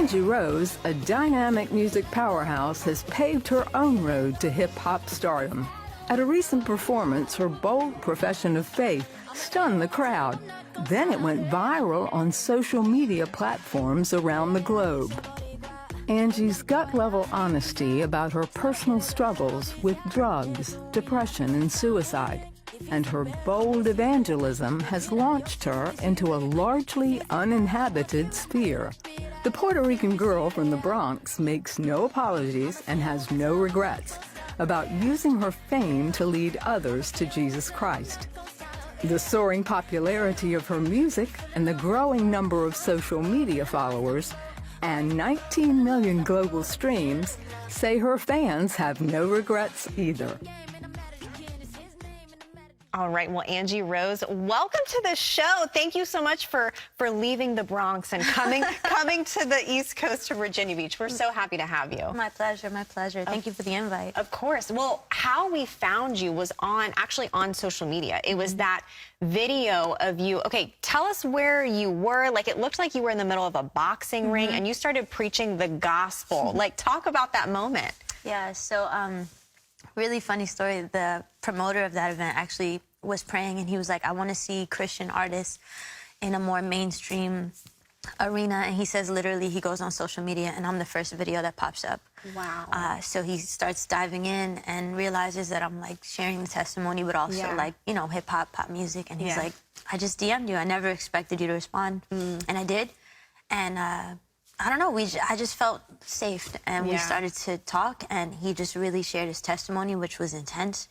Angie Rose, a dynamic music powerhouse, has paved her own road to hip-hop stardom. At a recent performance, her bold profession of faith stunned the crowd. Then it went viral on social media platforms around the globe. Angie's gut-level honesty about her personal struggles with drugs, depression, and suicide, and her bold evangelism has launched her into a largely uninhabited sphere. The Puerto Rican girl from the Bronx makes no apologies and has no regrets about using her fame to lead others to Jesus Christ. The soaring popularity of her music and the growing number of social media followers and 19 million global streams say her fans have no regrets either. All right, well, Angie Rose, welcome to the show. Thank you so much for leaving the Bronx and coming to the East Coast of Virginia Beach. We're so happy to have you. My pleasure, my pleasure. Thank you for the invite. Of course. Well, how we found you was actually on social media. It was that video of you. Okay, tell us where you were. Like, it looked like you were in the middle of a boxing ring and you started preaching the gospel. Like, talk about that moment. Yeah, so really funny story. The promoter of that event actually was praying, and he was like, I want to see Christian artists in a more mainstream arena. And he says, literally, he goes on social media, and I'm the first video that pops up. Wow. So he starts diving in and realizes that I'm, like, sharing the testimony, but also, like, you know, hip-hop, pop music. And he's like, I just DM'd you. I never expected you to respond. And I did. And I don't know, I just felt safe, and we started to talk, and he just really shared his testimony, which was intense.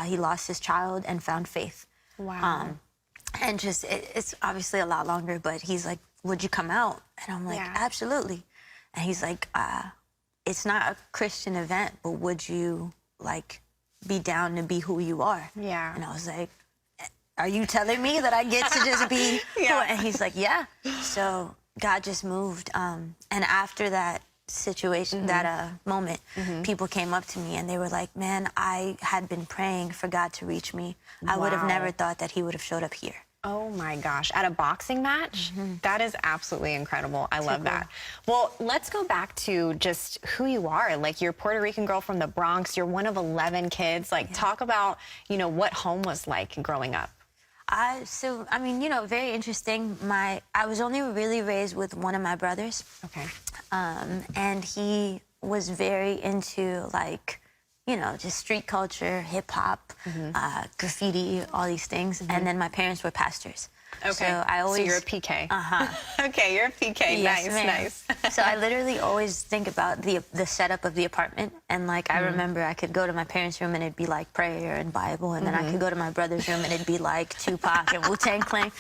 He lost his child and found faith. Wow. And just, it's obviously a lot longer, but he's like, would you come out? And I'm like, absolutely. And he's like, it's not a Christian event, but would you, like, be down to be who you are? Yeah. And I was like, are you telling me that I get to just be who? And he's like, yeah. So God just moved. And after that situation, that moment, people came up to me and they were like, man, I had been praying for God to reach me. I would have never thought that he would have showed up here. Oh my gosh, at a boxing match? That is absolutely incredible. I love that. Well, let's go back to just who you are. Like, you're a Puerto Rican girl from the Bronx. You're one of 11 kids. Like, talk about, you know, what home was like growing up. So, I mean, you know, very interesting. I was only really raised with one of my brothers. Okay. And he was very into, like, you know, just street culture, hip hop, graffiti, all these things. And then my parents were pastors. Okay. So you're a PK. Okay, you're a PK. Yes, nice. So I literally always think about the setup of the apartment, and like I remember I could go to my parents' room and it'd be like prayer and Bible, and then I could go to my brother's room and it'd be like Tupac and Wu-Tang Clan.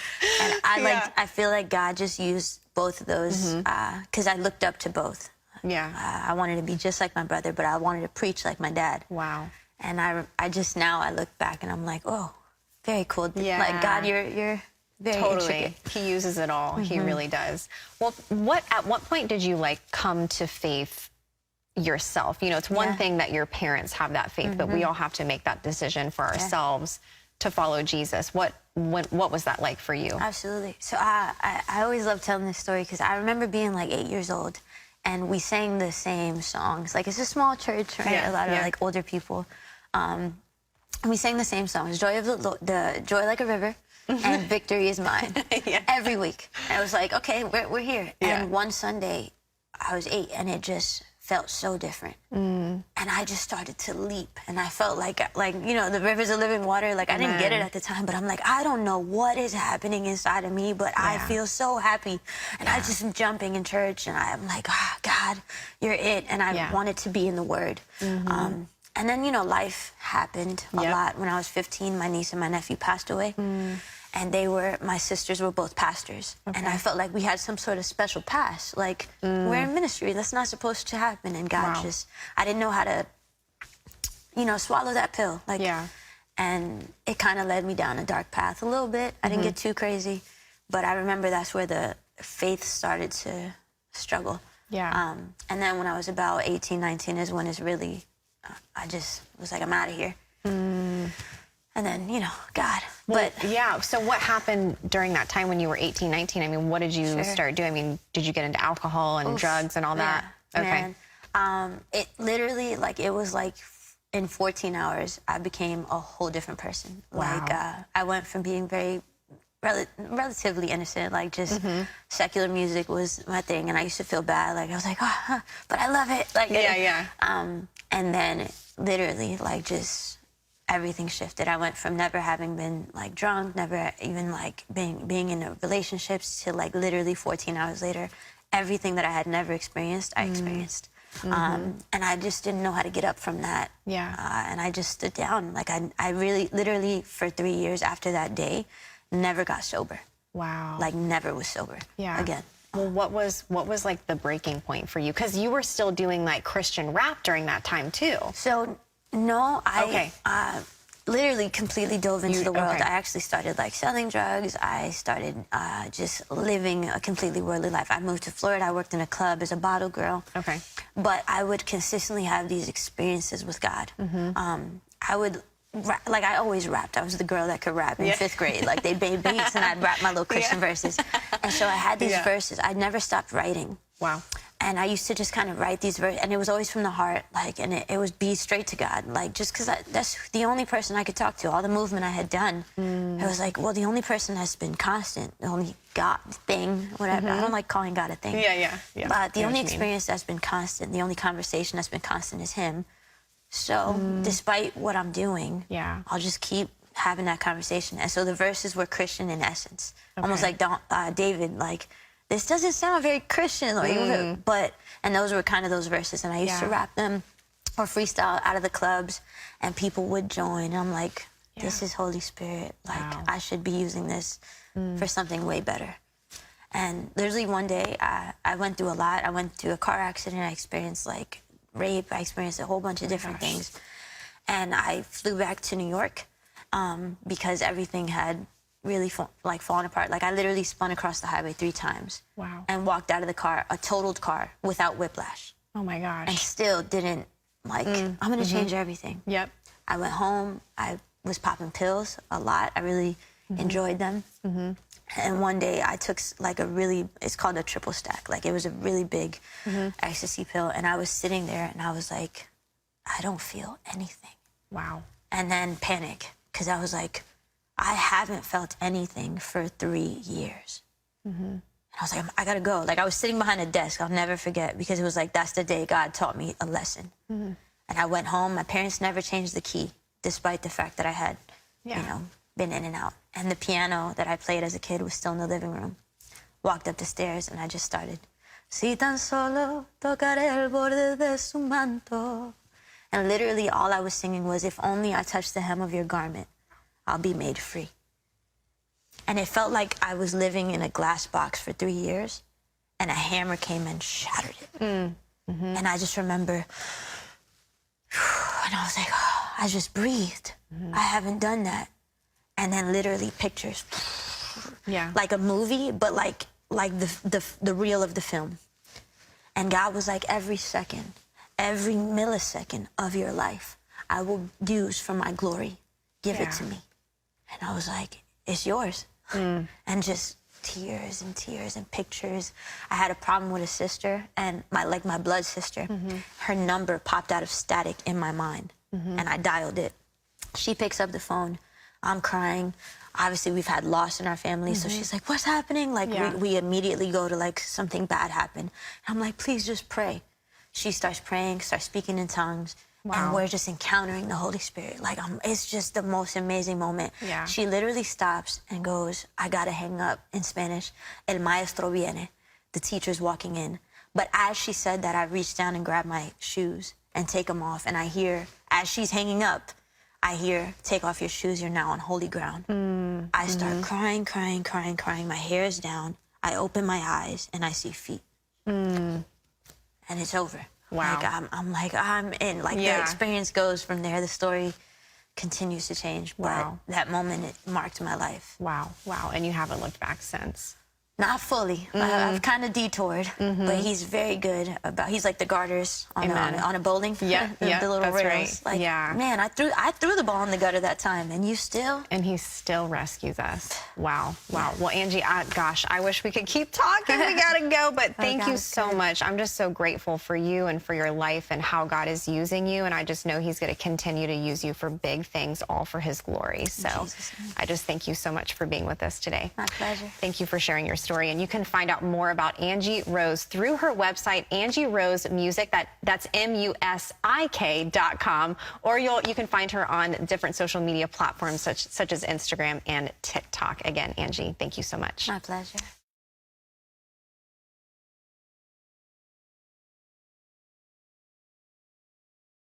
And I feel like God just used both of those because I looked up to both. Yeah. I wanted to be just like my brother, but I wanted to preach like my dad. Wow. And I just now I look back and I'm like, oh, very cool. Yeah. Like, God, you're very intricate. He uses it all. He really does. Well, at what point did you, like, come to faith yourself? You know, it's one thing that your parents have that faith, but we all have to make that decision for ourselves to follow Jesus. What was that like for you? Absolutely. So I always love telling this story because I remember being like 8 years old, and we sang the same songs. Like, it's a small church, right? A lot of like older people. And we sang the same songs: Joy of the Joy Like a River, and Victory Is Mine. Every week. And I was like, okay, we're here. And one Sunday, I was 8, and it just felt so different. And I just started to leap, and I felt like, you know, the rivers of living water. Like, I didn't get it at the time, but I'm like, I don't know what is happening inside of me, but I feel so happy. And I just am jumping in church, and I'm like, oh, God, you're it. And I wanted to be in the Word. And then, you know, life happened a lot. When I was 15, my niece and my nephew passed away. And my sisters were both pastors. And I felt like we had some sort of special past. Like, we're in ministry. That's not supposed to happen. And God I didn't know how to, you know, swallow that pill. Like, and it kind of led me down a dark path a little bit. I didn't get too crazy. But I remember that's where the faith started to struggle. And then when I was about 18, 19 is when it's really, I just was like, I'm out of here. And then, you know, God Well, yeah. So what happened during that time when you were 18, 19? I mean, what did you start doing? I mean, did you get into alcohol and drugs and all that? Okay. Man. It literally, like, it was like in 14 hours, I became a whole different person. Wow. Like, I went from being very relatively innocent, like just secular music was my thing, and I used to feel bad. Like, I was like, oh, but I love it. Like, and then literally, like, just everything shifted. I went from never having been like drunk, never even like being in relationships, to like literally 14 hours later, everything that I had never experienced, I experienced. And I just didn't know how to get up from that. And I just stood down. Like, I really, literally, for 3 years after that day, never got sober. Wow. Like, never was sober again. Well, what was like the breaking point for you? Because you were still doing like Christian rap during that time too. So no, I literally completely dove into the world. I actually started like selling drugs. I started just living a completely worldly life. I moved to Florida. I worked in a club as a bottle girl. Okay. But I would consistently have these experiences with God. I would like, I always rapped. I was the girl that could rap in 5th grade. Like, they'd bang beats and I'd rap my little Christian verses. And so I had these verses. I never stopped writing. Wow. And I used to just kind of write these verses, and it was always from the heart, like, and it was be straight to God, like, just because that's the only person I could talk to. All the movement I had done, I was like, well, the only person that's been constant, the only God thing, whatever. I don't like calling God a thing. But the only experience that's been constant, the only conversation that's been constant is Him. So despite what I'm doing, I'll just keep having that conversation. And so the verses were Christian in essence, almost like David, like, this doesn't sound very Christian, like, but, and those were kind of those verses, and I used to rap them or freestyle out of the clubs, and people would join, and I'm like, this is Holy Spirit, like, I should be using this for something way better. And literally one day, I went through a lot. I went through a car accident. I experienced like rape. I experienced a whole bunch of different things, and I flew back to New York because everything had really fallen apart. Like, I literally spun across the highway 3 times. Wow. And walked out of the car, a totaled car, without whiplash. Oh my gosh. And still didn't, like, I'm gonna change everything. Yep. I went home, I was popping pills a lot. I really enjoyed them. And one day I took like it's called a triple stack. Like, it was a really big ecstasy pill. And I was sitting there and I was like, I don't feel anything. Wow. And then panic, because I was like, I haven't felt anything for 3 years. And I was like, I gotta go. Like, I was sitting behind a desk, I'll never forget, because it was like, that's the day God taught me a lesson. And I went home. My parents never changed the key, despite the fact that I had, you know, been in and out. And the piano that I played as a kid was still in the living room. Walked up the stairs and I just started, Si tan solo tocaré el borde de su manto. And literally all I was singing was, if only I touch the hem of your garment, I'll be made free. And it felt like I was living in a glass box for 3 years, and a hammer came and shattered it. And I just remember, and I was like, oh, I just breathed. I haven't done that. And then literally pictures, like a movie, but like the reel of the film. And God was like, every second, every millisecond of your life, I will use for my glory. Give it to me. And I was like, it's yours. And just tears and tears and pictures. I had a problem with a sister, and my blood sister, her number popped out of static in my mind, and I dialed it. She picks up the phone. I'm crying. Obviously, we've had loss in our family, so she's like, what's happening? Like, we immediately go to, like, something bad happened. And I'm like, please just pray. She starts praying, starts speaking in tongues. And we're just encountering the Holy Spirit. Like, it's just the most amazing moment. She literally stops and goes, I gotta hang up, in Spanish. El maestro viene. The teacher's walking in. But as she said that, I reached down and grabbed my shoes and take them off. And I hear, as she's hanging up, I hear, take off your shoes, you're now on holy ground. I start crying, crying, crying, crying. My hair is down. I open my eyes and I see feet. And it's over. Wow. Like, I'm in. Like, the experience goes from there. The story continues to change. But that moment, it marked my life. Wow. And you haven't looked back since. Not fully. I've kind of detoured, but he's very good about. He's like the garters on a bowling. Yeah, the little that's rails. right. Like, man, I threw the ball in the gutter that time, and you still. And he still rescues us. Wow, wow. Well, Angie, gosh, I wish we could keep talking. We gotta go, but thank you so much. I'm just so grateful for you and for your life and how God is using you, and I just know He's going to continue to use you for big things, all for His glory. So I just thank you so much for being with us today. My pleasure. Thank you for sharing your story, and you can find out more about Angie Rose through her website, Angie Rose Music. That's MUSIK.com, or you can find her on different social media platforms such as Instagram and TikTok. Again, Angie, thank you so much. My pleasure.